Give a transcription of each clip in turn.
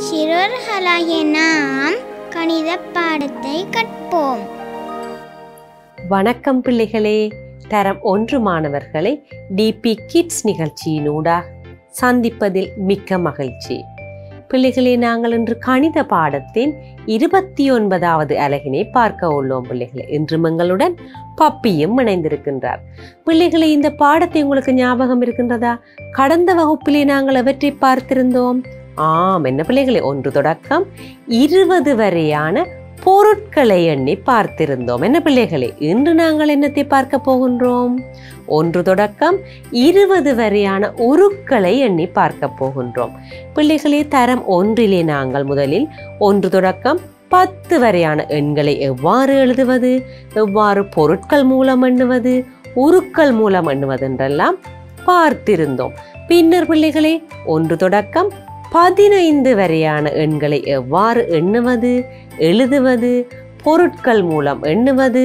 சிறுவர்களாகிய நாம் கணித பாடத்தை கற்போம். வணக்கம் பிள்ளைகளே. தரம் 1 மாணவர்களை டிபி கிட்ஸ் நிகழ்ச்சியினூடாக சந்திப்பதில் மிக்க மகிழ்ச்சி. பிள்ளைகளே, நாங்கள் இன்று கணித பாடத்தின் 29வது அலகினை பார்க்க உள்ளோம். பிள்ளைகளே, இன்று எங்களுடன் பப்பியும் இணைந்திருக்கின்றார். பிள்ளைகளே, இந்த பாடத்தை உங்களுக்கு ஞாபகம் இருக்கின்றதா? கடந்த வகுப்பிலே நாங்கள் அவற்றை பார்த்திருந்தோம். என்ன பிள்ளைகளே, 1 தொடக்கம் 20 வரையான பொருட்களை எண்ணி பார்த்திருந்தோம். என்ன பிள்ளைகளே, இன்று நாங்கள் என்னத்தை பார்க்க போகின்றோம்? 1 தொடக்கம் 20 வரையான உருக்களை எண்ணி பார்க்க போகின்றோம். பிள்ளைகளே, தரம் 1லே நாங்கள் முதலில் 1 தொடக்கம் 10 வரையான எண்களை எவ்வாறு எழுதுவது, எவ்வாறு பொருட்கள் மூலம் எண்ணுவது, உருக்கள் மூலம் எண்ணுவது என்றெல்லாம் பார்த்திருந்தோம். பின்னர் பிள்ளைகளே, 1 தொடக்கம் 15 வரையான எண்களை எவ்வாறு எண்ணுவது, எழுதுவது, பொருட்கள் மூலம் எண்ணுவது,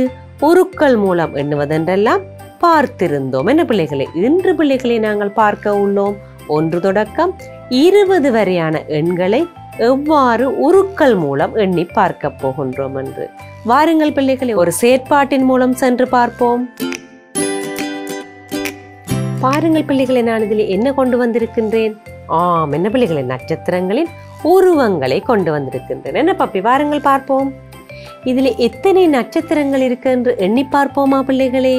உருக்கள் மூலம் எண்ணுவது என்றெல்லாம் பார்த்திருந்தோம். என்ன பிள்ளைகளே, இன்று பிள்ளைகளை நாங்கள் பார்க்க உள்ளோம் 1 தொடக்கம் 20 வரையான எண்களை எவ்வாறு உருக்கள் மூலம் எண்ணி பார்க்க போகின்றோம் என்று. வாருங்கள் பிள்ளைகளை, ஒரு செயற்பாட்டின் மூலம் சென்று பார்ப்போம். பாருங்கள் பிள்ளைகளை, நான் இதில் என்ன கொண்டு வந்திருக்கின்றேன்? என்ன பிள்ளைகளை, நட்சத்திரங்களின் உருவங்களை கொண்டு வந்திருக்கின்றேன். என்ன பப்பி, வாருங்கள் பார்ப்போம். இதில் எத்தனை நட்சத்திரங்கள் இருக்கு என்று எண்ணி பார்ப்போமா பிள்ளைகளே?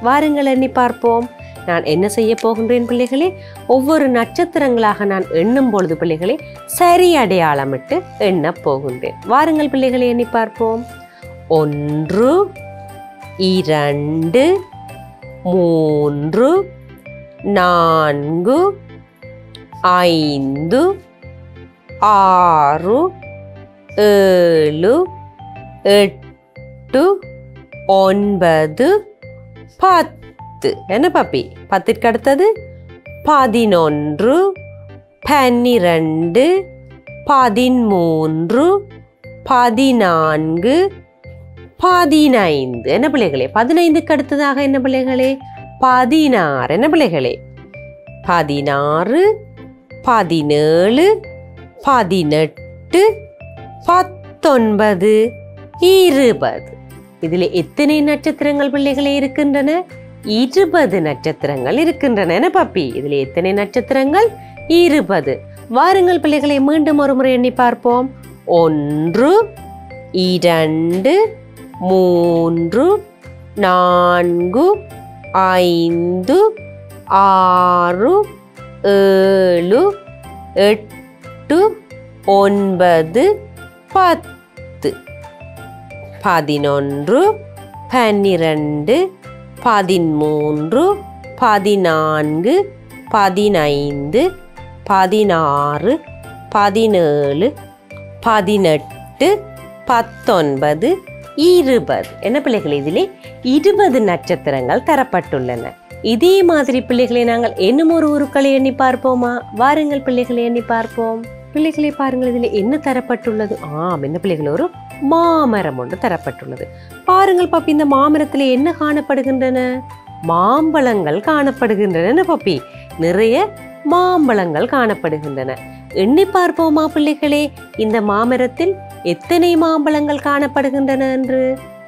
வாருங்கள் எண்ணி பார்ப்போம். நான் என்ன செய்ய போகின்றேன் பிள்ளைகளே? ஒவ்வொரு நட்சத்திரங்களாக நான் எண்ணும் பொழுது பிள்ளைகளே சரி அடையாளமிட்டு எண்ண போகின்றேன். வாருங்கள் பிள்ளைகளை, எண்ணி பார்ப்போம். 1 2 3 4 5 6 7 8 9 10. என்ன பப்பி, 10ற்கு அடுத்தது 11 12 13 14 15. என்ன பிள்ளைகளே, 15க்கு அடுத்ததாக என்ன பிள்ளைகளே? 16. என்ன பிள்ளைகளே? 16 17 18 19 20. இதில் எத்தனை நட்சத்திரங்கள் பிள்ளைகளே இருக்கின்றன? 20 நட்சத்திரங்கள் இருக்கின்றன. என்ன பப்பி, இதில் எத்தனை நட்சத்திரங்கள்? 20. வாருங்கள் பிள்ளைகளை, மீண்டும் ஒரு முறை எண்ணி பார்ப்போம். 1 2 3 4 5 6 7 8 9 10. 11 12 13 14 15 16 17 18 19 20. என்ன பிள்ளைகளே, இதிலே 20 நட்சத்திரங்கள் தரப்பட்டுள்ளன. இதே மாதிரி பிள்ளைகளை நாங்கள் இன்னும் ஒரு உருக்களை எண்ணி பார்ப்போமா? வாருங்கள் பிள்ளைகளை, எண்ணி பார்ப்போம். பிள்ளைகளை பாருங்கள், இதில் என்ன தரப்பட்டுள்ளது? என்ன பிள்ளைகள், ஒரு மாமரம் ஒன்று தரப்பட்டுள்ளது. பாருங்கள் பப்பி, இந்த மாமரத்தில் என்ன காணப்படுகின்றன? மாம்பழங்கள் காணப்படுகின்றன. என்ன பப்பி, நிறைய மாம்பழங்கள் காணப்படுகின்றன. எண்ணி பார்ப்போமா பிள்ளைகளே, இந்த மாமரத்தில் எத்தனை மாம்பழங்கள் காணப்படுகின்றன என்று?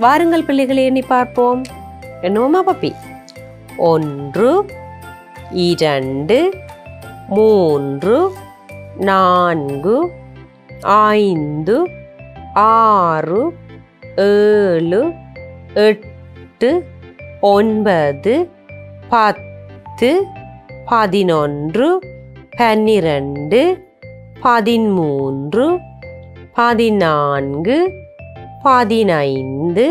வாருங்கள் பிள்ளைகளை, எண்ணி பார்ப்போம். எண்ணுவோமா பப்பி? 1 2 3 4 5 6 7 8 9 10 11 12 13 14 15 16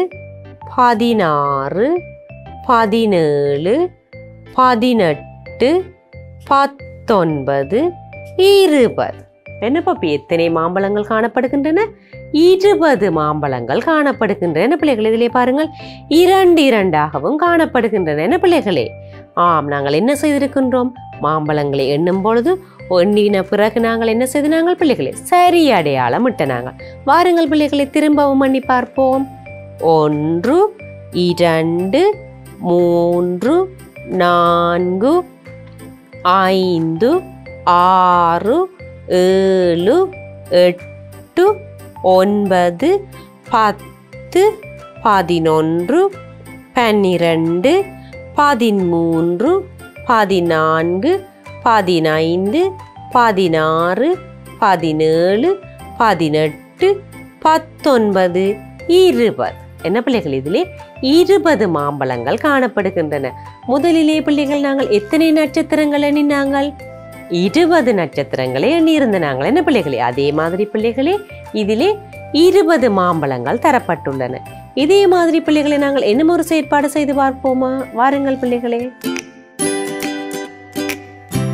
17 18 19 20. என்ன பப்பி, எத்தனை மாம்பழங்கள் காணப்படுகின்றன? 20 மாம்பழங்கள் காணப்படுகின்றன. என்ன பிள்ளைகளே, இதிலே பாருங்கள், 2 2ஆகவும் காணப்படுகின்றன. என்ன பிள்ளைகளே, நாங்கள் என்ன செய்திருக்கின்றோம்? மாம்பழங்களை எண்ணும் பொழுது எண்ணின பிறகு நாங்கள் என்ன செய்து நாங்கள் பிள்ளைகளை சரி அடையாளம் இட்ட நாங்கள். வாருங்கள் பிள்ளைகளை, திரும்பவும் எண்ணி பார்ப்போம். 1 2 3 4 5 6 7 8 9 10 11 12 13 14 15 16 17 18 19 20. என்ன பிள்ளைகள், இதிலே 20 மாம்பழங்கள் காணப்படுகின்றன. முதலிலே பிள்ளைகள் நாங்கள் எத்தனை நட்சத்திரங்கள் எண்ணினாங்கள்? 20 நட்சத்திரங்களை எண்ணியிருந்த நாங்கள். என்ன பிள்ளைகளே, அதே மாதிரி பிள்ளைகளே இதிலே 20 மாம்பழங்கள் தரப்பட்டுள்ளன. இதே மாதிரி பிள்ளைகளை நாங்கள் இன்னும் ஒரு செயற்பாடு செய்து பார்ப்போமா? வாருங்கள் பிள்ளைகளே.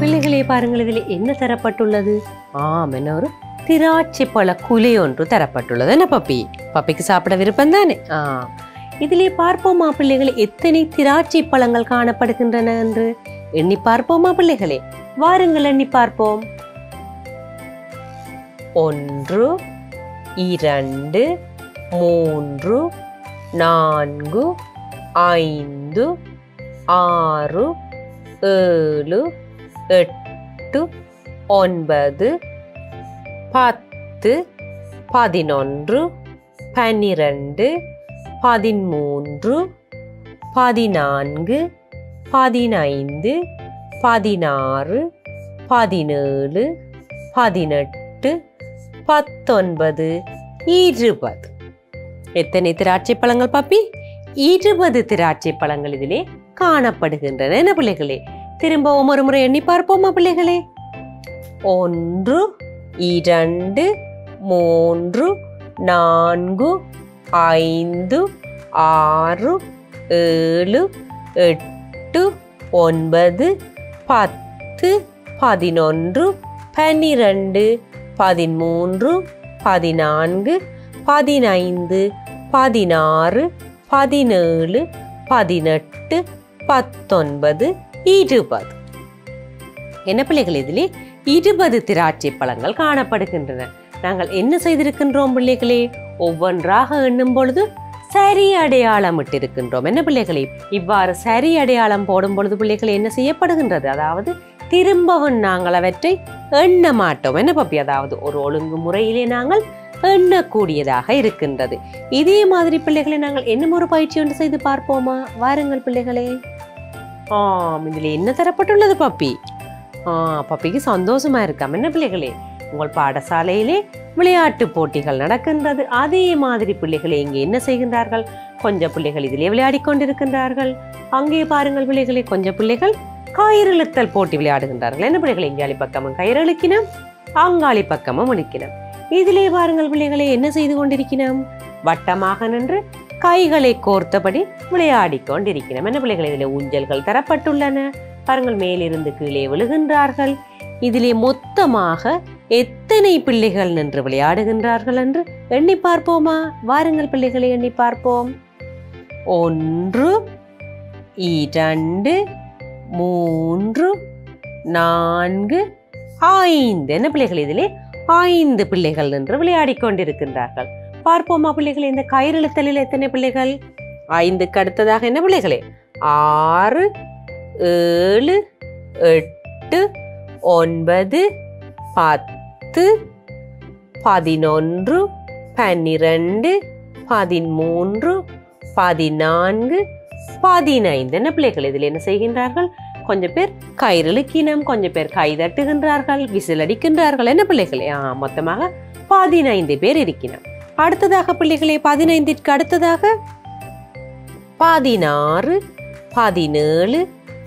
பிள்ளைகளே பாருங்கள், இதில் என்ன தரப்பட்டுள்ளது? என்ன ஒரு திராட்சை பழ குலை ஒன்று தரப்பட்டுள்ளது. என்ன பப்பி, பப்பிக்கு சாப்பிட விருப்பம் தானே? இதிலே பார்ப்போமா பிள்ளைகளே, எத்தனை திராட்சை பழங்கள் காணப்படுகின்றன என்று எண்ணி பார்ப்போமா பிள்ளைகளே? வாருங்கள் எண்ணி பார்ப்போம். 1 2 3 4 5 6 7 8 9 10 11 12 13 14 15 16 17 18 19 20. எத்தனை திராட்சை பழங்கள் பாப்பி? 20 திராட்சை பழங்கள் இதிலே காணப்படுகின்றன. என்ன பிள்ளைகளே, திரும்பவும் ஒரு முறை எண்ணி பார்ப்போமா பிள்ளைகளே? 1 2 3 4 5 6 7 8 9 10 11 12 13 14 15 16 17 18 19 20. என்ன பிள்ளைகள், இதிலே 20 திராட்சை பழங்கள் காணப்படுகின்றன. நாங்கள் என்ன செய்திருக்கின்றோம் பிள்ளைகளே? ஒவ்வொன்றாக எண்ணும் பொழுது சரி அடையாளம் இட்டிருக்கின்றோம். என்ன பிள்ளைகளே, இவ்வாறு சரி அடையாளம் போடும் பொழுது பிள்ளைகளை என்ன செய்யப்படுகின்றது? அதாவது திரும்பவும் நாங்கள் அவற்றை எண்ண மாட்டோம். என்ன பப்பி, அதாவது ஒரு ஒழுங்கு முறையிலே நாங்கள் எண்ணக்கூடியதாக இருக்கின்றது. இதே மாதிரி பிள்ளைகளை நாங்கள் இன்னும் ஒரு பயிற்சி ஒன்று செய்து பார்ப்போமா? வாருங்கள் பிள்ளைகளே. இதுல என்ன தரப்பட்டுள்ளது பப்பி? பப்பிக்கு சந்தோஷமா இருக்காம. என்ன பிள்ளைகளே, உங்கள் பாடசாலையிலே விளையாட்டு போட்டிகள் நடக்கின்றது. அதே மாதிரி பிள்ளைகளை இங்கே என்ன செய்கின்றார்கள்? கொஞ்சம் பிள்ளைகள் இதிலே விளையாடி கொண்டிருக்கின்றார்கள். அங்கே பாருங்கள் பிள்ளைகளே, கொஞ்சம் பிள்ளைகள் கயிறு இழுத்தல் போட்டி விளையாடுகின்றார்கள். என்ன பிள்ளைகளை, இங்காளி பக்கமும் கயிறு இழுக்கினோம், அங்காளி பக்கமும் இழுக்கினோம். இதிலே பாருங்கள் பிள்ளைகளை என்ன செய்து கொண்டிருக்கிறோம்? வட்டமாக நின்று கைகளை கோர்த்தபடி விளையாடி கொண்டிருக்கிறோம். என்ன பிள்ளைகள், இதிலே ஊஞ்சல்கள் தரப்பட்டுள்ளன. பாருங்கள், மேலிருந்து கீழே விழுகின்றார்கள். இதிலே மொத்தமாக எத்தனை பிள்ளைகள் நின்று விளையாடுகின்றார்கள் என்று எண்ணி பார்ப்போமா? வாருங்கள் பிள்ளைகளை எண்ணி பார்ப்போம். 1 2 3 4 5. என்ன பிள்ளைகள், இதிலே 5 பிள்ளைகள் நின்று விளையாடி கொண்டிருக்கின்றார்கள். பார்ப்போமா பிள்ளைகளை, இந்த கயிறு இழுத்தலில் எத்தனை பிள்ளைகள்? 5க்கு அடுத்ததாக என்ன பிள்ளைகளே? 6 7 8 9 10 11 12 13 14 15. என்ன பிள்ளைகள், இதில் என்ன செய்கின்றார்கள்? கொஞ்சம் பேர் கயிறு இழுக்கினம், கொஞ்சம் பேர் கை தட்டுகின்றார்கள், விசில் அடிக்கின்றார்கள். என்ன பிள்ளைகளே, மொத்தமாக 15 பேர் இருக்கிறோம். அடுத்ததாக பிள்ளைகளே, 15க்கு அடுத்ததாக 16 17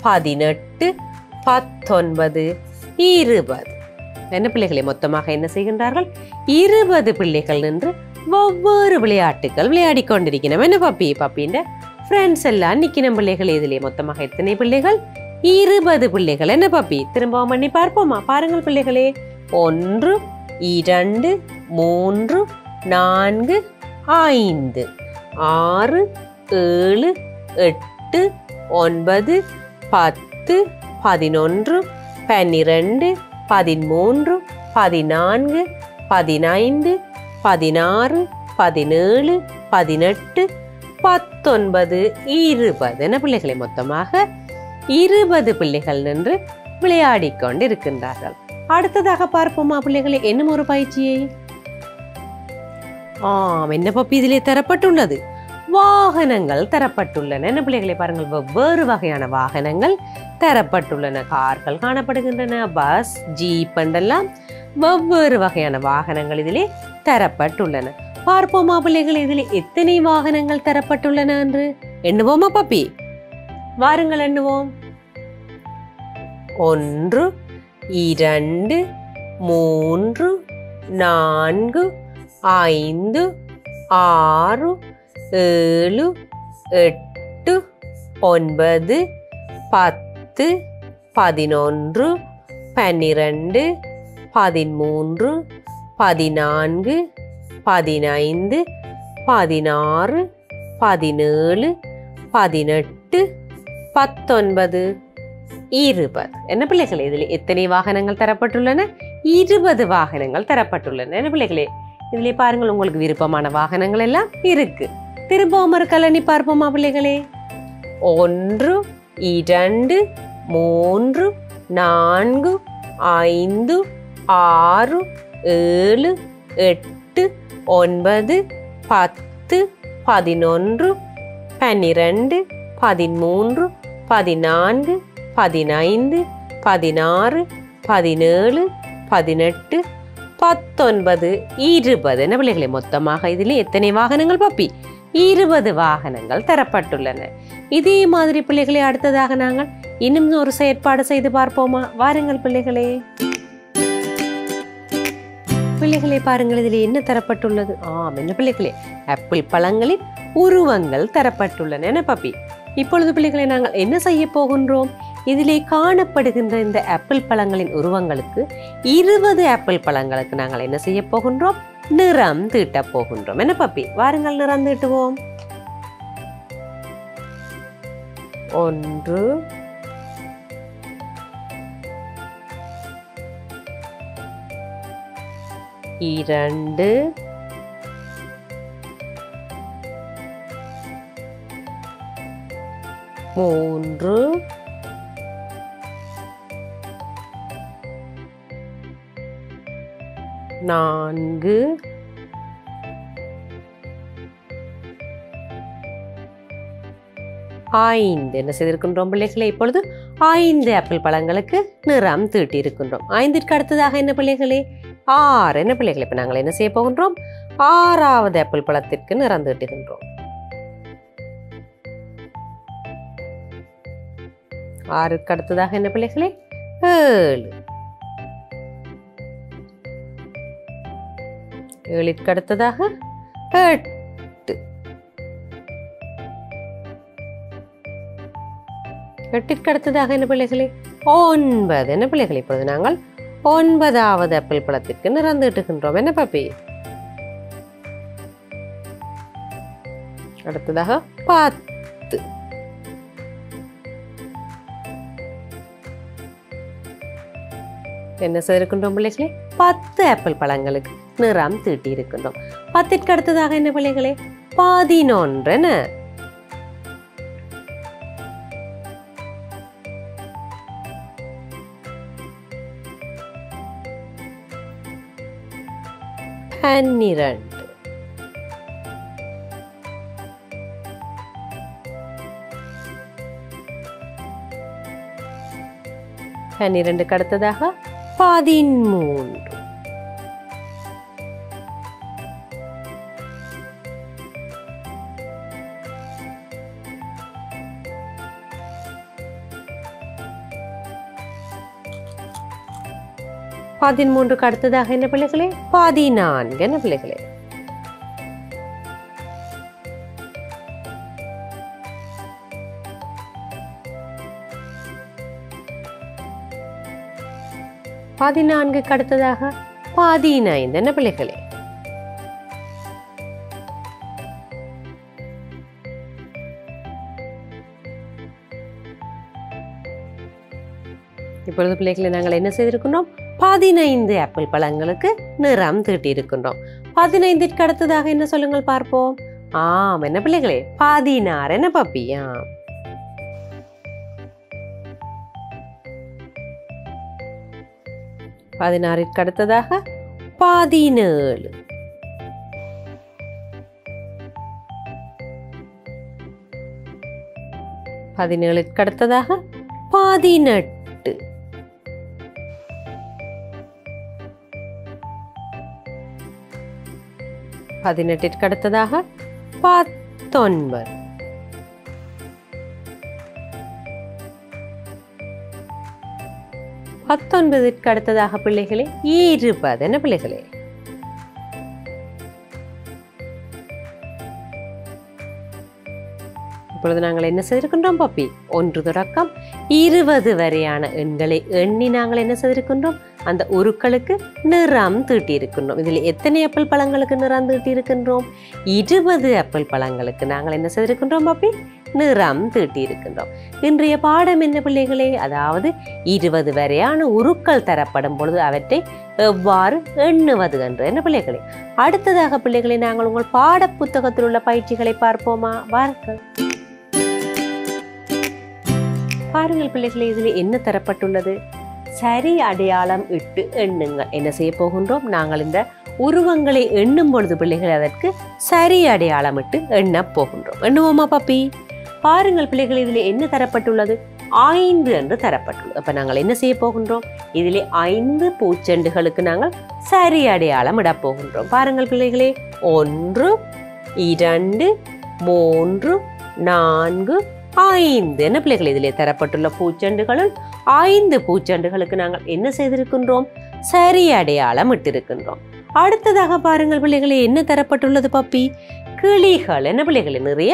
18 19 20. என்ன பிள்ளைகளே, மொத்தமாக என்ன செய்கின்றார்கள்? 20 பிள்ளைகள் நின்று ஒவ்வொரு விளையாட்டுகள் விளையாடி கொண்டிருக்கிறோம். என்ன பப்பி, பப்பின்ற ஃப்ரெண்ட்ஸ் எல்லாம் நிற்கணும் பிள்ளைகள். இதிலே மொத்தமாக எத்தனை பிள்ளைகள்? 20 பிள்ளைகள். என்ன பப்பி, திரும்பவும் பண்ணி பார்ப்போமா? பாருங்கள் பிள்ளைகளே. 1 2 3 4 5 6 7 8 9 10 11 12 13 14 15 16 17 18 19 20. என்ன பிள்ளைகளை, மொத்தமாக 20 பிள்ளைகள் நின்று விளையாடி கொண்டிருக்கின்றார்கள். அடுத்ததாக பார்ப்போமா பிள்ளைகளே இன்னும் ஒரு பயிற்சியை. என்ன பப்பி இதிலே தரப்பட்டுள்ளது? வாகனங்கள் தரப்பட்டுள்ளன. என்ன பிள்ளைகளை பாருங்கள், வெவ்வேறு வகையான வாகனங்கள் தரப்பட்டுள்ளன. கார்கள் காணப்படுகின்றன, பஸ், ஜீப் என்றெல்லாம் வெவ்வேறு வகையான வாகனங்கள் இதிலே தரப்பட்டுள்ளன. பார்ப்போமா பிள்ளைகள் இதில் எத்தனை வாகனங்கள் தரப்பட்டுள்ளன என்று எண்ணுவோமா பப்பி? வாருங்கள் எண்ணுவோம். 1 2 3 4 5 6 7 8 9 10 11 12 13 14 15 16 17 18 19 20. என்ன பிள்ளைகளே இதில் எத்தனை வாகனங்கள் தரப்பட்டுள்ளன? 20 வாகனங்கள் தரப்பட்டுள்ளன. என்ன பிள்ளைகளே இதிலே பாருங்கள், உங்களுக்கு விருப்பமான வாகனங்கள் எல்லாம் இருக்கு. திரும்பவும் ஒரு கலனி பார்ப்போமா பிள்ளைகளே? 1 2 3 4 5 6 7 8 9 10 11 12 13 14 15 16 17 18 19 20. என்ன பிள்ளைகளே மொத்தமாக இதில் எத்தனை வாகனங்கள் பப்பி? 20 வாகனங்கள் தரப்பட்டுள்ளன. இதே மாதிரி பிள்ளைகளே அடுத்ததாக நாங்கள் இன்னும் ஒரு செயற்பாடு செய்து பார்ப்போமா? வாருங்கள் பிள்ளைகளே. பிள்ளைகளே பாருங்கள் இதில் என்ன தரப்பட்டுள்ளது? என்ன பிள்ளைகளே ஆப்பிள் பழங்களின் உருவங்கள் தரப்பட்டுள்ளன. என்ன பப்பி? இப்பொழுது பிள்ளைகளை நாங்கள் என்ன செய்ய போகின்றோம்? இதிலே காணப்படுகின்ற இந்த ஆப்பிள் பழங்களின் உருவங்களுக்கு 20 ஆப்பிள் பழங்களுக்கு நாங்கள் என்ன செய்ய போகின்றோம்? நிறம் தீட்ட போகின்றோம். என்ன பப்பி? வாருங்கள் நிறம் தீட்டுவோம். 1 2 3 4 5. என்ன செய்திருக்கின்றோம் பிள்ளைகளே? இப்பொழுது 5 ஆப்பிள் பழங்களுக்கு நிறம் தீட்டி இருக்கின்றோம். 5ற்கு அடுத்ததாக என்ன பிள்ளைகளே? 6. என்ன பிள்ளைகளே இப்ப நாங்கள் என்ன செய்ய போகின்றோம்? 6வது ஆப்பிள் பழத்திற்கு நிறம் தீட்டுகின்றோம். 6க்கு அடுத்ததாக என்ன பிள்ளைகளே? 7. 7ற்கு அடுத்ததாக 8. 8ற்கு அடுத்ததாக என்ன பிள்ளைகளே? 9. என்ன பிள்ளைகளே இப்பொழுது நாங்கள் 9வது ஆப்பிள் பழத்திற்கு நிறம் தீட்டுகின்றோம். என்ன பாப்பி? அடுத்ததாக 10. என்ன செய்திருக்கின்றோம் பிள்ளைகளே? 10 ஆப்பிள் பழங்களுக்கு நிறம் தீட்டி இருக்கின்றோம். 10ற்கு அடுத்ததாக என்ன பிள்ளைகளே? 11. என்ன 12. 12க்கு அடுத்ததாக 13. 13க்கு அடுத்ததாக என்ன பிள்ளைகளே? 14. என்ன பிள்ளைகளே? பதினான்குக்கு அடுத்ததாக 15. என்ன பிள்ளைகளே? இப்பொழுது பிள்ளைகளை நாங்கள் என்ன செய்திருக்கின்றோம்? 15 ஆப்பிள் பழங்களுக்கு நிறம் தீட்டி இருக்கின்றோம். 15ற்கு அடுத்ததாக என்ன சொல்லுங்கள் பார்ப்போம். என்ன பிள்ளைகளே? 16. என்ன பாப்பி? 16ற்கு அடுத்ததாக 17. 17ற்கு அடுத்ததாக 18. 18ற்கு அடுத்ததாக 19. 19ற்கு அடுத்ததாக பிள்ளைகளே 20. என்ன பிள்ளைகளே? இப்பொழுது நாங்கள் என்ன செய்திருக்கின்றோம் பாப்பி? 1 தொடக்கம் 20 வரையான எண்களை எண்ணி நாங்கள் என்ன செய்திருக்கின்றோம்? அந்த உருக்களுக்கு நிறம் தீட்டி இருக்கின்றோம். இதில் எத்தனை ஆப்பிள் பழங்களுக்கு நிறம் தீட்டி இருக்கின்றோம்? 20 ஆப்பிள் பழங்களுக்கு நாங்கள் என்ன செய்திருக்கின்றோம் பாப்பி? நிறம் தீட்டி இருக்கின்றோம். இன்றைய பாடம் என்ன பிள்ளைகளே? அதாவது 20 வரையான உருக்கள் தரப்படும் பொழுது அவற்றை எவ்வாறு எண்ணுவது என்று. என்ன பிள்ளைகளே? அடுத்ததாக பிள்ளைகளை நாங்கள் உங்கள் பாட புத்தகத்தில் உள்ள பயிற்சிகளை பார்ப்போமா? வாருங்கள். பாருங்கள் பிள்ளைகளே, இதில் என்ன தரப்பட்டுள்ளது? சரி அடையாளம் இட்டு எண்ணுங்கள். என்ன செய்ய போகின்றோம்? நாங்கள் இந்த உருவங்களை எண்ணும் பொழுது பிள்ளைகள் அதற்கு சரி அடையாளம் இட்டு எண்ண போகின்றோம். எண்ணுவோமா பாப்பி? பாருங்கள் பிள்ளைகள், இதில் என்ன தரப்பட்டுள்ளது? 5 என்று தரப்பட்டுள்ளது. அப்ப நாங்கள் என்ன செய்ய போகின்றோம்? இதிலே 5 பூச்செண்டுகளுக்கு நாங்கள் சரி அடையாளம் இட போகின்றோம். பாருங்கள் பிள்ளைகளே, 1 2 3 4 5. என்ன பிள்ளைகள்? இதிலே தரப்பட்டுள்ள பூச்செண்டுகளில் 5 பூச்செண்டுகளுக்கு நாங்கள் என்ன செய்திருக்கின்றோம்? சரி அடையாளம் இட்டிருக்கின்றோம். அடுத்ததாக பாருங்கள் பிள்ளைகளே, என்ன தரப்பட்டுள்ளது பாப்பி? கிளிகள். என்ன பிள்ளைகளே? நிறைய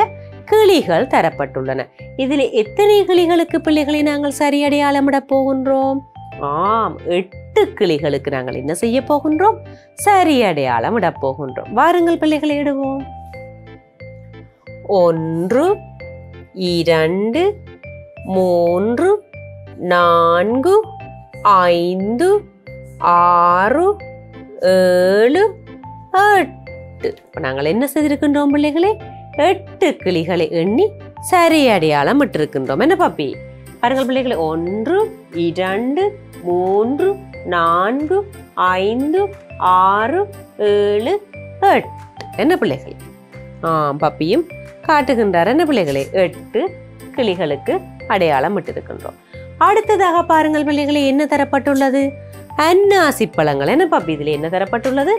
கிளிகள் தரப்பட்டுள்ளன. இதில் எத்தனை கிளிகளுக்கு பிள்ளைகளை நாங்கள் சரி அடையாளம் இட போகின்றோம்? 8 கிளிகளுக்கு நாங்கள் என்ன செய்ய போகின்றோம்? சரி அடையாளம் இட போகின்றோம். வாருங்கள் பிள்ளைகளை இடுவோம். 1 2 3 4 5 6 7 8. நாங்கள் என்ன செய்திருக்கின்றோம் பிள்ளைகளே? 8 கிளிகளை எண்ணி சரி அடையாளம் இட்டிருக்கின்றோம். என்ன பாப்பி? பாருங்கள் பிள்ளைகளே, 1 2 3 4 5 6 7 8. என்ன பிள்ளைகள்? பாப்பியும் காட்டுகின்றார். என்ன பிள்ளைகளே? 8 கிளிகளுக்கு அடையாளம் இட்டிருக்கின்றோம். அடுத்ததாக பாருங்கள் பிள்ளைகளே, என்ன தரப்பட்டுள்ளது? அன்னாசி பழங்கள். என்ன பாப்பி? இதில் என்ன தரப்பட்டுள்ளது?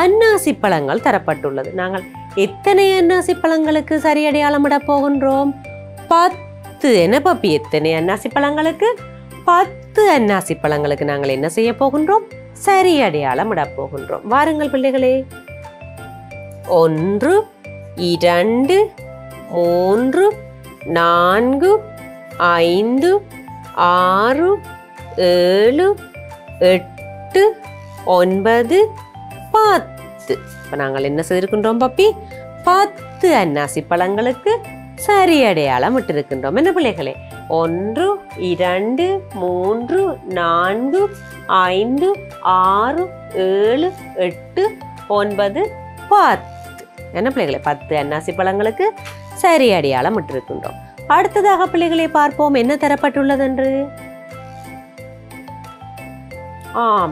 அன்னாசி பழங்கள் தரப்பட்டுள்ளது. நாங்கள் எத்தனை அன்னாசி பழங்களுக்கு சரி அடையாளம் இட போகின்றோம்? 10. என்ன பாப்பி? எத்தனை அன்னாசி பழங்களுக்கு? 10 அன்னாசி பழங்களுக்கு நாங்கள் என்ன செய்ய போகின்றோம்? சரி அடையாளம் இட போகின்றோம். வாருங்கள் பிள்ளைகளே. 1 2 3 4 5 6 7 8 9 10. இப்போ நாங்கள் என்ன செய்திருக்கின்றோம் பாப்பி? 10 அன்னாசி பழங்களுக்கு சரி அடையாளம் இட்டிருக்கின்றோம். என்ன பிள்ளைகளே? 1 2 3 4 5 6 7 8 9 10. என்ன பிள்ளைகளே? 10 அன்னாசி பழங்களுக்கு சரி அடையாளம் இட்டிருக்கின்றோம். அடுத்ததாக பிள்ளைகளை பார்ப்போம், என்ன தரப்பட்டுள்ளது என்று.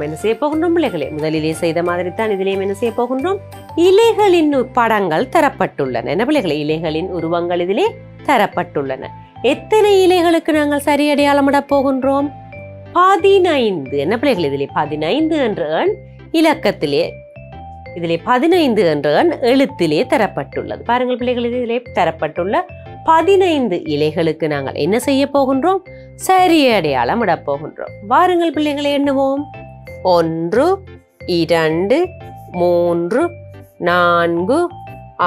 என்ன செய்ய போகின்றோம் பிள்ளைகளே? முதலிலே செய்த மாதிரி தான் இதிலேயும் என்ன செய்ய போகின்றோம்? இலைகளின் படங்கள் தரப்பட்டுள்ளன. என்ன பிள்ளைகளே? இலைகளின் உருவங்கள் இதிலே தரப்பட்டுள்ளன. எத்தனை இலைகளுக்கு நாங்கள் சரி அடையாளம் இட போகின்றோம்? 15. என்ன பிள்ளைகள்? இதிலே 15 என்ற எண் இலக்கத்திலே, இதிலே 15 என்ற எண் எழுத்திலே தரப்பட்டுள்ளது. பாருங்கள் பிள்ளைகள், இதிலே தரப்பட்டுள்ள 15 இலைகளுக்கு நாங்கள் என்ன செய்ய போகின்றோம்? சரி அடையாளம் இட போகின்றோம். வாருங்கள் பிள்ளைகளை எண்ணுவோம். 1 2 3 4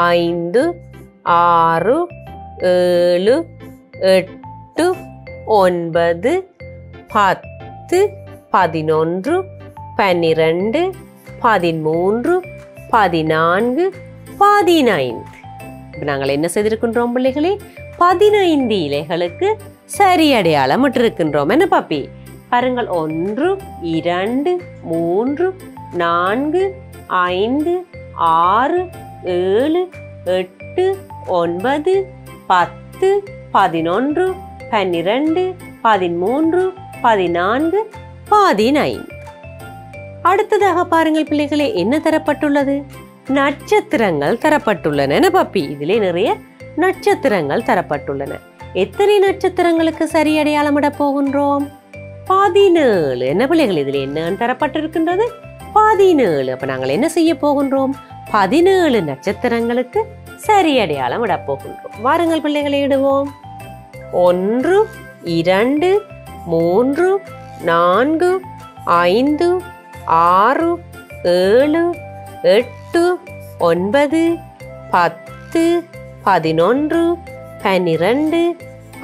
5 6 7 8 9 10 11 12 13 14 15. நாங்கள் என்ன செய்திருக்கின்றோம் பிள்ளைகளே? 15 இலைகளுக்கு சரி அடையாளம் இட்டிருக்கின்றோம். என்ன பாப்பி? பாருங்கள், 1 2 3 4 5 6 7 8 9 10 11 12 13 14 15. அடுத்ததாக பாருங்கள் பிள்ளைகளே, என்ன தரப்பட்டுள்ளது? நட்சத்திரங்கள் தரப்பட்டுள்ளன. என்ன பாப்பி? இதிலே நிறைய நட்சத்திரங்கள் தரப்பட்டுள்ளன. எத்தனை நட்சத்திரங்களுக்கு சரி அடையாளமிட போகின்றோம்? 17. என்ன பிள்ளைகள்? இதில் என்ன தரப்பட்டிருக்கின்றது? 17. அப்ப நாங்கள் என்ன செய்ய போகின்றோம்? 17 நட்சத்திரங்களுக்கு சரி அடையாளம் இட போகின்றோம். வாருங்கள் பிள்ளைகளை இடுவோம். 1 2 3 4 5 6 7 8 9 10 11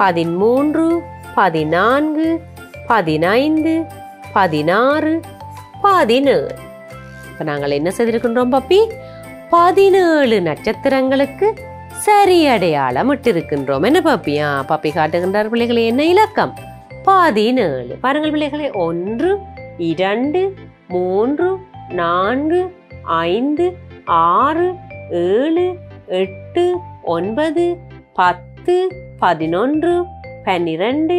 12 13 14 15 16 17. இப்ப நாங்கள் என்ன செய்திருக்கின்றோம் பாப்பி? 17 நட்சத்திரங்களுக்கு சரி அடையாளம் இட்டிருக்கின்றோம். என்ன பாப்பி? பாப்பி காட்டுகின்றார் பிள்ளைகளை. என்ன இலக்கம்? 17. பாருங்கள் பிள்ளைகளே, 1 2 3 4 5 6 7 8 9 10 11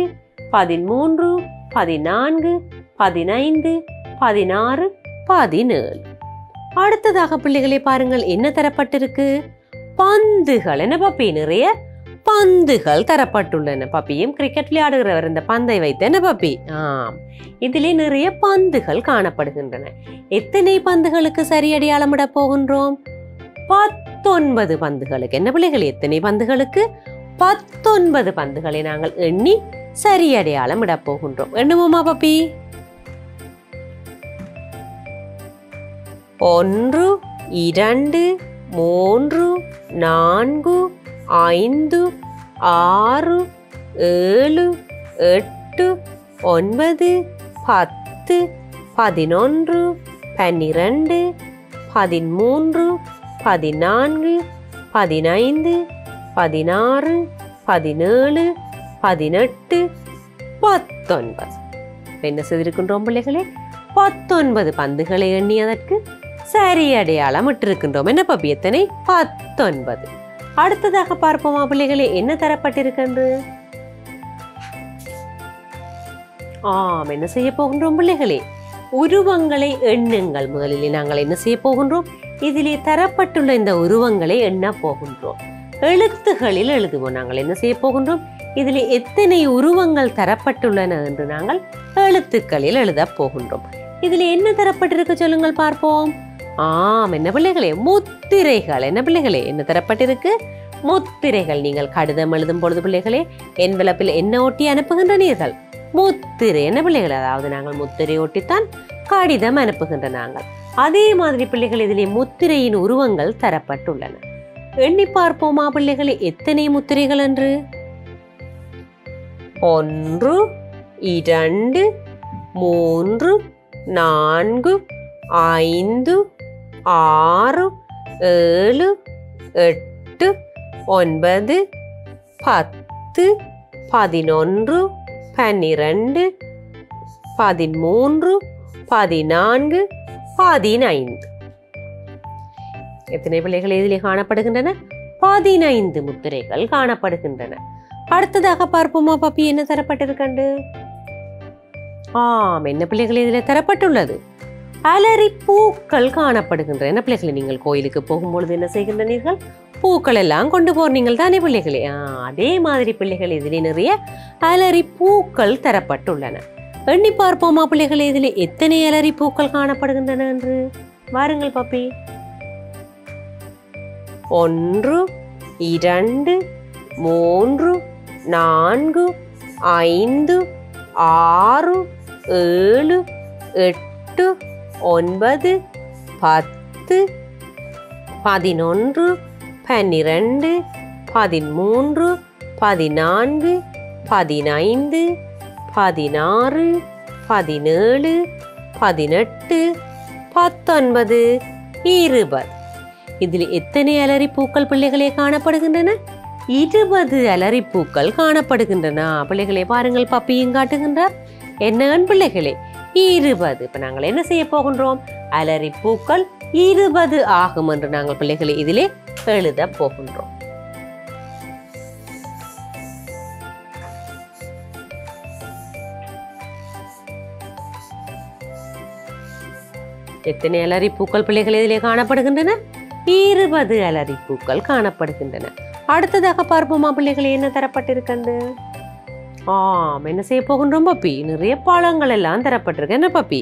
12 13 14 15 16 17. அடுத்ததாக பிள்ளைகளே பாருங்கள், என்ன தரப்பட்டிருக்கு? பந்துகள். என்ன பாப்பி? நிறைய பந்துகள் தரப்பட்டுள்ளன. பாப்பியும் கிரிக்கெட் விளையாடுகிறவர் இந்த பந்தை வைத்து. என்ன பாப்பி? இதிலே நிறைய பந்துகள் காணப்படுகின்றன. எத்தனை பந்துகளுக்கு சரி அடையாளமிட போகின்றோம்? 19 பந்துகளுக்கு. என்ன பிள்ளைகள்? எத்தனை பந்துகளுக்கு? 19 பந்துகளை நாங்கள் எண்ணி சரி அடையாளம் இட போகின்றோம். எண்ணுவோமா பாப்பி? 1 2 3 4 5 6 7 8 9 10 11 12 13 14 15 16 17 18 19. என்ன செய்திருக்கின்றோம் பிள்ளைகளே? 19 பந்துகளை எண்ணியதற்கு சரி அடையாளம் இட்டிருக்கின்றோம். என்ன பாப்பி? எத்தனை? 19. அடுத்ததாக பார்ப்போமா பிள்ளைகளே, என்ன தரப்பட்டிருக்கின்றது? என்ன செய்ய போகின்றோம் பிள்ளைகளே? உருவங்களை எண்ணுங்கள். முதலில் நாங்கள் என்ன செய்ய போகின்றோம்? இதிலே தரப்பட்டுள்ள இந்த உருவங்களை எண்ண போகின்றோம். எழுத்துகளில் எழுதுவோம். நாங்கள் என்ன செய்ய போகின்றோம்? இதில் எத்தனை உருவங்கள் தரப்பட்டுள்ளன என்று நாங்கள் எழுத்துக்களில் எழுத போகின்றோம். இதில் என்ன தரப்பட்டிருக்கு சொல்லுங்கள் பார்ப்போம். என்ன பிள்ளைகளே? முத்திரைகள். என்ன பிள்ளைகளே? என்ன தரப்பட்டிருக்கு? முத்திரைகள். நீங்கள் கடிதம் எழுதும் பொழுது பிள்ளைகளே என்வெலப்பில் என்ன ஒட்டி அனுப்புகின்றனீர்கள்? முத்திரை. என்ன பிள்ளைகள்? அதாவது நாங்கள் முத்திரை ஒட்டித்தான் கடிதம் அனுப்புகின்ற நாங்கள். அதே மாதிரி பிள்ளைகள் இதிலே முத்திரையின் உருவங்கள் தரப்பட்டுள்ளன. எண்ணி பார்ப்போமா பிள்ளைகளே எத்தனை முத்திரைகள் என்று? 1 2 3 4 5 6 7 8 9 10 11 12 13 14 15. எத்தனை பிள்ளைகள் இதிலே காணப்படுகின்றன? 15 முத்திரைகள் காணப்படுகின்றன. அடுத்ததாக பார்ப்போமா பாப்பி என்ன தரப்பட்டிருக்கண்டு? என்ன பிள்ளைகள் இதில் தரப்பட்டுள்ளது? அலரி பூக்கள் காணப்படுகின்றன. என்ன பிள்ளைகளை? நீங்கள் கோயிலுக்கு போகும்பொழுது என்ன செய்கின்றனீர்கள்? பூக்கள் எல்லாம் கொண்டு போறீங்கள் தானே பிள்ளைகளே? அதே மாதிரி பிள்ளைகள் இதிலே நிறைய அலரி பூக்கள் தரப்பட்டுள்ளன. எண்ணி பார்ப்போமா பிள்ளைகளே இதில் எத்தனை அலரி பூக்கள் காணப்படுகின்றன என்று? வாருங்கள் பாப்பி. 1 2 3 4 5 6 7 8 9 10 11 12 13 14 15 16 17 18 19 20. இதில் எத்தனை அலரி பூக்கள் பிள்ளைகளே காணப்படுகின்றன? 20 அலரி பூக்கள் காணப்படுகின்றன. பிள்ளைகளே பாருங்கள் பாப்பியும் காட்டுகின்றார். என்னகன் பிள்ளைகளே? 20. இப்ப நாங்கள் என்ன செய்ய போகின்றோம்? அலரி பூக்கள் 20 ஆகும் என்று நாங்கள் பிள்ளைகளை இதிலே எழுத போகின்றோம். எத்தனை அலரிப்பூக்கள் பிள்ளைகள் இதிலே காணப்படுகின்றன? 20 அலரிப்பூக்கள் காணப்படுகின்றன. அடுத்ததாக பார்ப்போமா பிள்ளைகளே என்ன தரப்பட்டிருக்கின்றது? என்ன செய்ய போகின்றோம் பப்பி? நிறைய பழங்கள் எல்லாம் தரப்பட்டிருக்கு. என்ன பப்பி?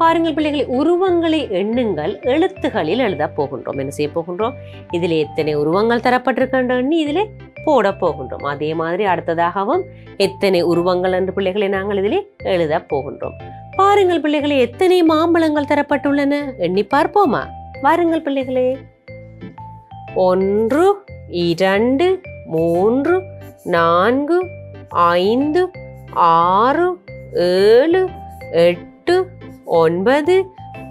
பாருங்கள் பிள்ளைகளை, உருவங்களை எண்ணுங்கள், எழுத்துகளில் எழுத போகின்றோம். என்ன செய்ய போகின்றோம்? இதில் எத்தனை உருவங்கள் தரப்பட்டிருக்கின்றன இதிலே போட போகின்றோம். அதே மாதிரி அடுத்ததாகவும் எத்தனை உருவங்கள் என்று பிள்ளைகளை நாங்கள் இதிலே எழுத போகின்றோம். பாருங்கள் பிள்ளைகளே, எத்தனை மாம்பழங்கள் தரப்பட்டுள்ளன எண்ணி பார்ப்போமா? வாருங்கள் பிள்ளைகளே. 1 2 3 4 5 6 7 8 9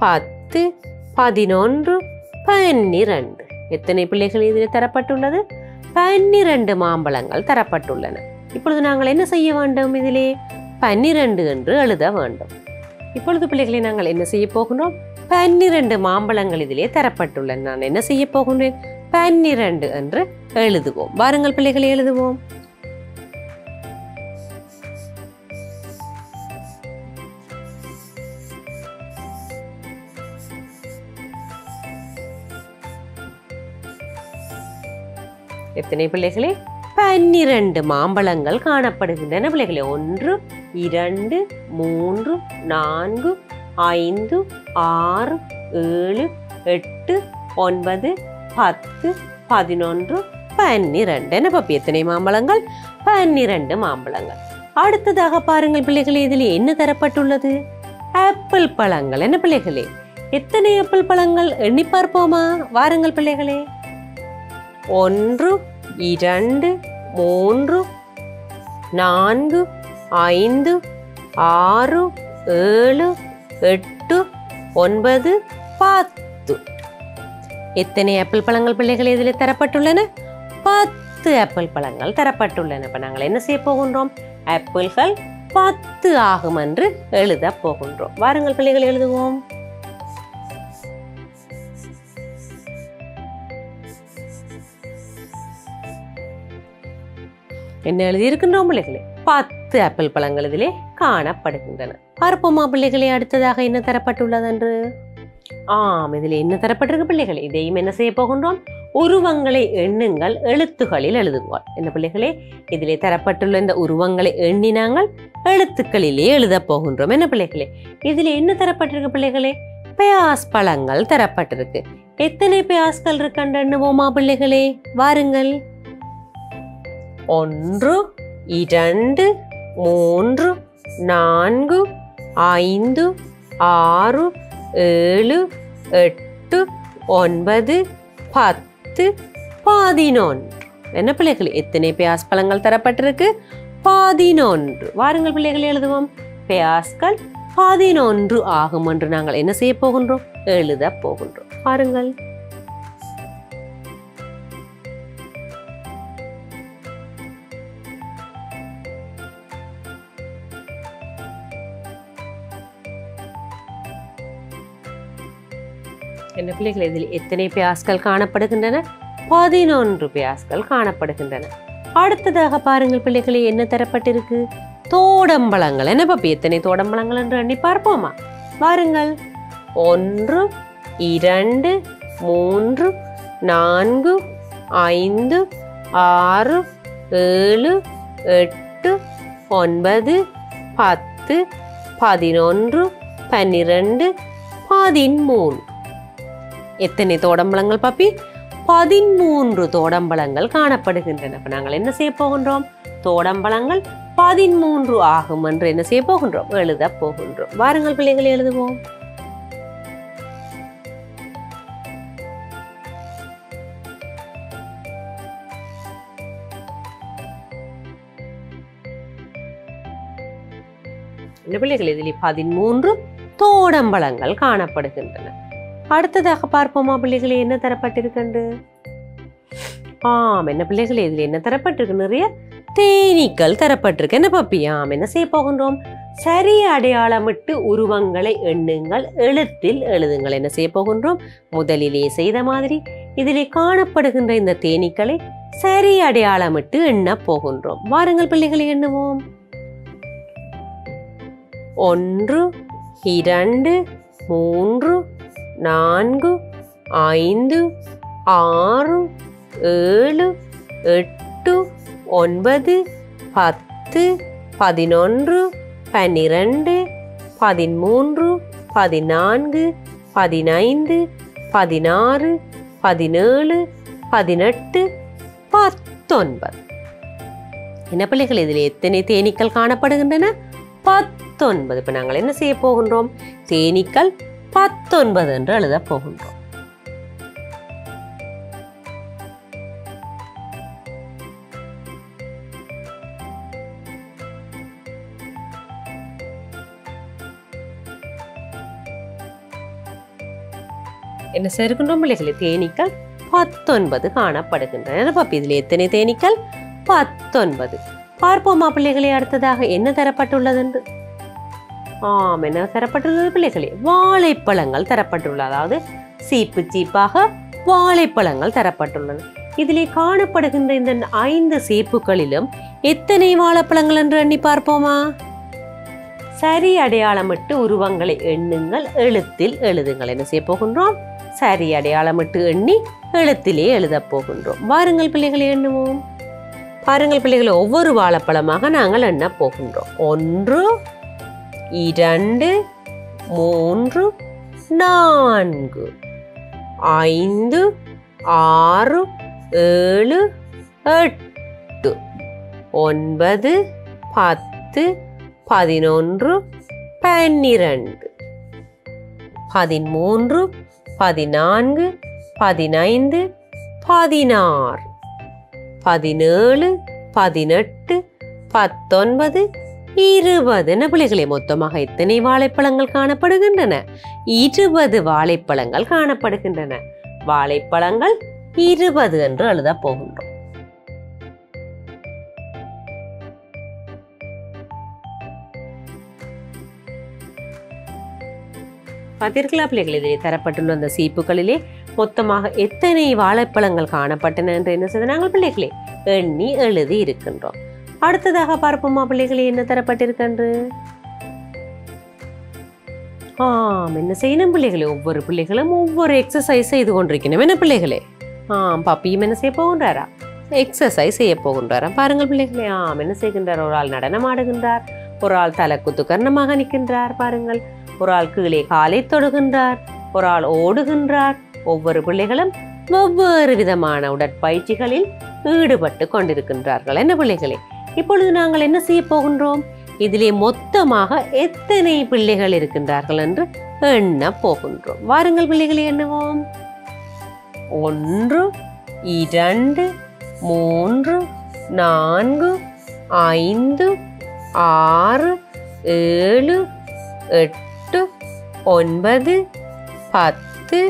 10 11 12. எத்தனை பிள்ளைகள் இதில் தரப்பட்டுள்ளது? 12 மாம்பழங்கள் தரப்பட்டுள்ளன. இப்பொழுது நாங்கள் என்ன செய்ய வேண்டும்? இதிலே 12 என்று எழுத வேண்டும். இப்பொழுது பிள்ளைகளை நாங்கள் என்ன செய்ய போகின்றோம்? 12 மாம்பழங்கள் இதிலே தரப்பட்டுள்ளன. நான் என்ன செய்ய போகின்றேன்? 12 என்று எழுதுவோம். வாருங்கள் பிள்ளைகளை எழுதுவோம். எத்தனை பிள்ளைகளே? 12 மாம்பழங்கள் காணப்படுகின்றன பிள்ளைகளே. 1 2 3 4 5 6 7 8 9 10 11 12. என்ன பப்பி? எத்தனை மாம்பழங்கள்? 12 மாம்பழங்கள். அடுத்ததாக பாருங்கள் பிள்ளைகளே, இதில் என்ன தரப்பட்டுள்ளது? ஆப்பிள் பழங்கள். என்ன பிள்ளைகளே? எத்தனை ஆப்பிள் பழங்கள் எண்ணி பார்ப்போமா? வாருங்கள் பிள்ளைகளே. 1 2 3 4 5 6 7 8 9 10. எத்தனை ஆப்பிள் பழங்கள் பிள்ளைகள் இதில் தரப்பட்டுள்ளன? 10 ஆப்பிள் பழங்கள் தரப்பட்டுள்ளன. இப்ப நாங்கள் என்ன செய்ய போகின்றோம்? ஆப்பிள்கள் 10 ஆகும் என்று எழுத போகின்றோம். வாருங்கள் பிள்ளைகள் எழுதுவோம். என்ன எழுதியிருக்கின்றோம் பிள்ளைகளே? 10 ஆப்பிள் பழங்கள் இதிலே காணப்படுகின்றன. பார்ப்போமா பிள்ளைகளே அடுத்ததாக என்ன தரப்பட்டுள்ளது என்று? இதில் என்ன தரப்பட்டிருக்கு பிள்ளைகளே? இதையும் என்ன செய்ய போகின்றோம்? உருவங்களை எண்ணுங்கள், எழுத்துக்களில் எழுதுவார். என்ன பிள்ளைகளே? இதிலே தரப்பட்டுள்ள இந்த உருவங்களை எண்ணி நாங்கள் எழுத்துக்களிலே எழுத போகின்றோம். என்ன பிள்ளைகளே? இதில் என்ன தரப்பட்டிருக்கு பிள்ளைகளே? பியாஸ் பழங்கள் தரப்பட்டிருக்கு. எத்தனை பியாஸ்கள் இருக்குன்னு எண்ணுவோமா பிள்ளைகளே? வாருங்கள். 1 2 3 4 5 6 7 8 9 10 11. என்ன பிள்ளைகள்? எத்தனை பியாஸ் பழங்கள் தரப்பட்டிருக்கு? 11. வாருங்கள் பிள்ளைகளை எழுதுவோம். பியாஸ்கள் 11 ஆகும் என்று நாங்கள் என்ன செய்ய போகின்றோம்? எழுத போகின்றோம். பாருங்கள். என்ன பிள்ளைகள்? இதில் எத்தனை பியாஸ்கள் காணப்படுகின்றன? 11 பியாஸ்கள் காணப்படுகின்றன. அடுத்ததாக பாருங்கள் பிள்ளைகளே, என்ன தரப்பட்டிருக்கு? தோடம்பழங்கள். என்ன பப்பி? எத்தனை தோடம்பழங்கள் என்று எண்ணி பார்ப்போமா? வாருங்கள். 1 2 3 4 5 6 7 8 9 10 11 12 13. எத்தனை தோடம்பழங்கள் பப்பி? 13 தோடம்பழங்கள் காணப்படுகின்றன. இப்ப நாங்கள் என்ன செய்ய போகின்றோம்? தோடம்பழங்கள் 13 ஆகும் என்று என்ன செய்ய போகின்றோம்? எழுத போகின்றோம். வாருங்கள் பிள்ளைகளை எழுதுவோம். என்ன பிள்ளைகள்? இதில் 13 தோடம்பழங்கள் காணப்படுகின்றன. அடுத்ததாக பார்ப்போமா பிள்ளைகளே, என்ன தரப்பட்டிருக்கு? என்ன பிள்ளைகளே? இதில் என்ன தரப்பட்டிருக்கு? நிறைய தேனீக்கள் தரப்பட்டிருக்கு. என்ன பப்பி? என்ன செய்ய போகின்றோம்? சரி அடையாளமிட்டு உருவங்களை எண்ணுங்கள், எழுத்தில் எழுதுங்கள். என்ன செய்ய போகின்றோம்? முதலிலே செய்த மாதிரி இதிலே காணப்படுகின்ற இந்த தேனீக்களை சரி அடையாளமிட்டு எண்ண போகின்றோம். வாருங்கள் பிள்ளைகளை எண்ணுவோம். 1 2 3 4 5 6 7 8 9 10 11 12 13 14 15 16 17 18 19. என்ன பிள்ளைகள், இதில் எத்தனை தேனீக்கள் காணப்படுகின்றன? 19. இப்ப நாங்கள் என்ன செய்ய போகின்றோம்? தேனீக்கள் 19 என்று எழுத போகின்றோம். என்ன சேர்க்கின்றோம் பிள்ளைகளே? தேனீக்கள் 19 காணப்படுகின்றன. பாப்பி, இதில் எத்தனை தேனீக்கள்? 19. பார்ப்போமா பிள்ளைகளே அடுத்ததாக என்ன தரப்பட்டுள்ளது என்று? என்ன தரப்பட்டுள்ளது பிள்ளைகளே? வாழைப்பழங்கள் தரப்பட்டுள்ளது. அதாவது சீப்பு சீப்பாக வாழைப்பழங்கள் தரப்பட்டுள்ளன. இதிலே காணப்படுகின்ற இந்த 5 சீப்புகளிலும் எத்தனை வாழைப்பழங்கள் என்று எண்ணி பார்ப்போமா? சரி அடையாளமிட்டு உருவங்களை எண்ணுங்கள், எழுத்தில் எழுதுங்கள். என்ன செய்ய போகின்றோம்? சரி அடையாளமிட்டு எண்ணி எழுத்திலே எழுத போகின்றோம். வாருங்கள் பிள்ளைகளை எண்ணுவோம். பாருங்கள் பிள்ளைகளை, ஒவ்வொரு வாழைப்பழமாக நாங்கள் எண்ண போகின்றோம். 1 2 3 4 5 6 7 8 9 10 11 12 13 14 15 16 17 18 19 20. என்ன பிள்ளைகளே, மொத்தமாக எத்தனை வாழைப்பழங்கள் காணப்படுகின்றன? 20 வாழைப்பழங்கள் காணப்படுகின்றன. வாழைப்பழங்கள் 20 என்று எழுத போகின்றோம். பார்த்தீர்களா பிள்ளைகள், இதிலே தரப்பட்டுள்ள அந்த சீப்புகளிலே மொத்தமாக எத்தனை வாழைப்பழங்கள் காணப்பட்டன என்று என்ன செய்த நாங்கள் பிள்ளைகளே எண்ணி எழுதி இருக்கின்றோம். அடுத்ததாக பார்ப்போமா பிள்ளைகளே என்ன தரப்பட்டிருக்கின்று? என்ன செய்யணும் பிள்ளைகளே? ஒவ்வொரு பிள்ளைகளும் ஒவ்வொரு எக்ஸசைஸ் செய்து கொண்டிருக்கணும். என்ன பிள்ளைகளே? பப்பியும் என்ன செய்ய போகின்றாரா? எக்ஸசைஸ் செய்ய போகின்றாரா? பாருங்கள் பிள்ளைகளே, என்ன செய்கின்றார்? ஒரு ஆள் நடனம் ஆடுகின்றார், ஒரு ஆள் தலைக்குத்து கர்ணமாக நிற்கின்றார். பாருங்கள், ஒரு ஆள் கீழே காலை தொடுகின்றார், ஒரு ஆள் ஓடுகின்றார். ஒவ்வொரு பிள்ளைகளும் ஒவ்வொரு விதமான உடற்பயிற்சிகளில் ஈடுபட்டு கொண்டிருக்கின்றார்கள். என்ன பிள்ளைகளே, இப்பொழுது நாங்கள் என்ன செய்ய போகின்றோம்? இதிலே மொத்தமாக எத்தனை பிள்ளைகள் இருக்கின்றார்கள் என்று எண்ண போகின்றோம். வாருங்கள் பிள்ளைகளை எண்ணுவோம். 1 2 3 4 5 6 7 8 9 10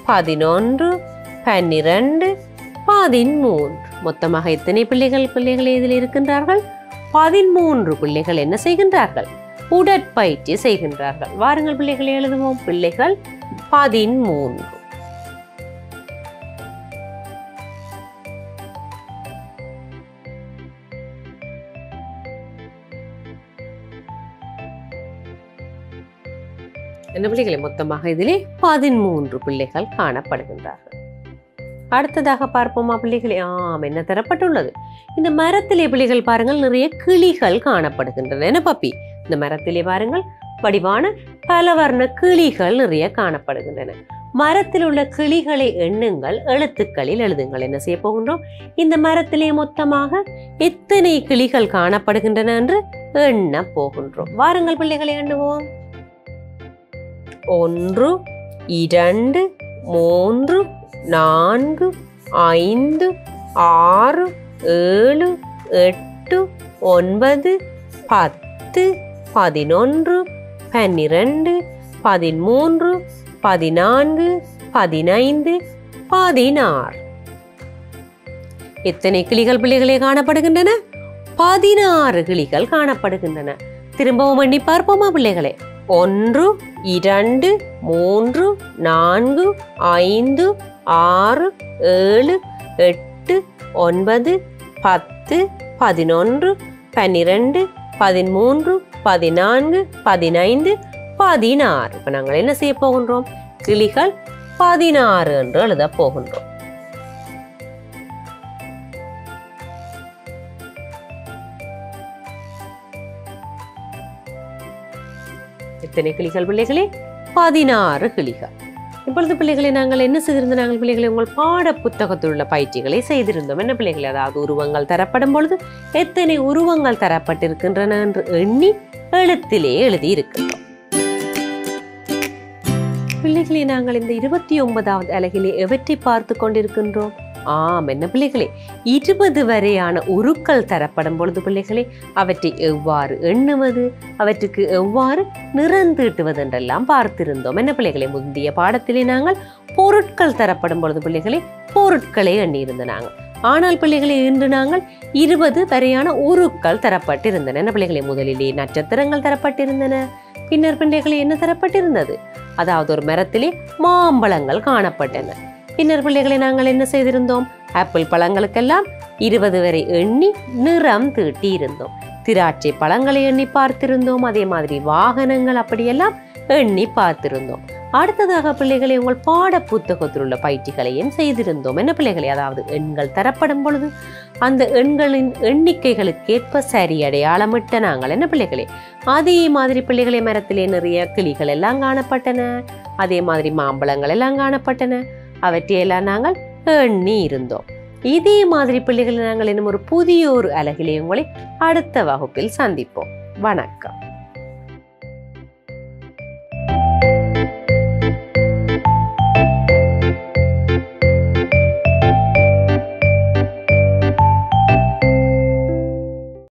11 12 13. மொத்தமாக எத்தனை பிள்ளைகள் இதில் இருக்கின்றார்கள்? 13 பிள்ளைகள் என்ன செய்கின்றார்கள்? உடற்பயிற்சி செய்கின்றார்கள். வாருங்கள் பிள்ளைகளை எழுதுவோம். பிள்ளைகள் 13. என்ன பிள்ளைகளை, மொத்தமாக இதிலே 13 பிள்ளைகள் காணப்படுகின்றார்கள். அடுத்ததாக பார்ப்போமா பிள்ளைகளே? என்ன தரப்பட்டுள்ளது? இந்த மரத்திலே பிள்ளைகள் பாருங்கள், நிறைய கிளிகள் காணப்படுகின்றன. என்ன பாப்பி, இந்த மரத்திலே பாருங்கள் வடிவான பலவர்ண கிளிகள் நிறைய காணப்படுகின்றன. மரத்தில் உள்ள கிளிகளை எண்ணுங்கள், எழுத்துக்களில் எழுதுங்கள். என்ன செய்ய போகின்றோம்? இந்த மரத்திலே மொத்தமாக எத்தனை கிளிகள் காணப்படுகின்றன என்று எண்ண போகின்றோம். வாருங்கள் பிள்ளைகளை எண்ணுவோம். 1 2 3 4 5 6 7 8 9 10 11 12 13 14 15 16. எத்தனை கிளிகள் பிள்ளைகளே காணப்படுகின்றன? 16 கிளிகள் காணப்படுகின்றன. திரும்பவும் எண்ணி பார்ப்போமா பிள்ளைகளே? 1 2 3 4 5 6 7 8 9 10 11 12 13 14 15 16. இப்ப நாங்கள் என்ன செய்ய போகின்றோம்? கிளிகள் 16 என்று எழுத போகின்றோம். எத்தனை கிளிகள் பிள்ளைகளே? 16 கிளிகள். இப்பொழுது பிள்ளைகளை நாங்கள் என்ன செய்திருந்தோம்? நாங்கள் பிள்ளைகளை உங்கள் பாட புத்தகத்தில் உள்ள பயிற்சிகளை செய்திருந்தோம். என்ன பிள்ளைகளை? அதாவது உருவங்கள் தரப்படும் பொழுது எத்தனை உருவங்கள் தரப்பட்டிருக்கின்றன என்று எண்ணி எழுத்திலே எழுதி இருக்கின்றோம். பிள்ளைகளை நாங்கள் இந்த 29வது அலகிலே எவற்றை பார்த்து கொண்டிருக்கின்றோம்? என்ன பிள்ளைகளே, 20 வரையான உருக்கள் தரப்படும் பொழுது பிள்ளைகளே அவற்றை எவ்வாறு எண்ணுவது, அவற்றுக்கு எவ்வாறு நிறந்தீட்டுவது என்றெல்லாம் பார்த்திருந்தோம். என்ன பிள்ளைகளே, முந்தைய பாடத்திலே நாங்கள் பொருட்கள் தரப்படும் பொழுது பிள்ளைகளே பொருட்களை எண்ணியிருந்த நாங்கள். ஆனால் பிள்ளைகளே இன்று நாங்கள் 20 வரையான உருக்கள் தரப்பட்டிருந்தன. என்ன பிள்ளைகளே, முதலிலே நட்சத்திரங்கள் தரப்பட்டிருந்தன. பின்னர் பிள்ளைகளே என்ன தரப்பட்டிருந்தது? அதாவது ஒரு மரத்திலே மாம்பழங்கள் காணப்பட்டன. பின்னர் பிள்ளைகளை நாங்கள் என்ன செய்திருந்தோம்? ஆப்பிள் பழங்களுக்கெல்லாம் 20 வரை எண்ணி நிறம் தீட்டி இருந்தோம். திராட்சை பழங்களை எண்ணி பார்த்திருந்தோம். அதே மாதிரி வாகனங்கள் அப்படியெல்லாம் எண்ணி பார்த்திருந்தோம். அடுத்ததாக பிள்ளைகளை உங்கள் பாட புத்தகத்தில் உள்ள பயிற்சிகளையும் செய்திருந்தோம். என்ன பிள்ளைகளை? அதாவது எண்கள் தரப்படும் பொழுது அந்த எண்களின் எண்ணிக்கைகளுக்கேற்ப சரி அடையாளமிட்ட நாங்கள். என்ன பிள்ளைகளே, அதே மாதிரி பிள்ளைகளை மரத்திலே நிறைய கிளிகள் எல்லாம் காணப்பட்டன. அதே மாதிரி மாம்பழங்கள் எல்லாம் காணப்பட்டன. அவற்றையெல்லாம் நாங்கள் எண்ணி இருந்தோம். இதே மாதிரி பிள்ளைகளை நாங்கள் இன்னும் ஒரு புதிய ஒரு அலகிலே உங்களை அடுத்த வகுப்பில் சந்திப்போம். வணக்கம்.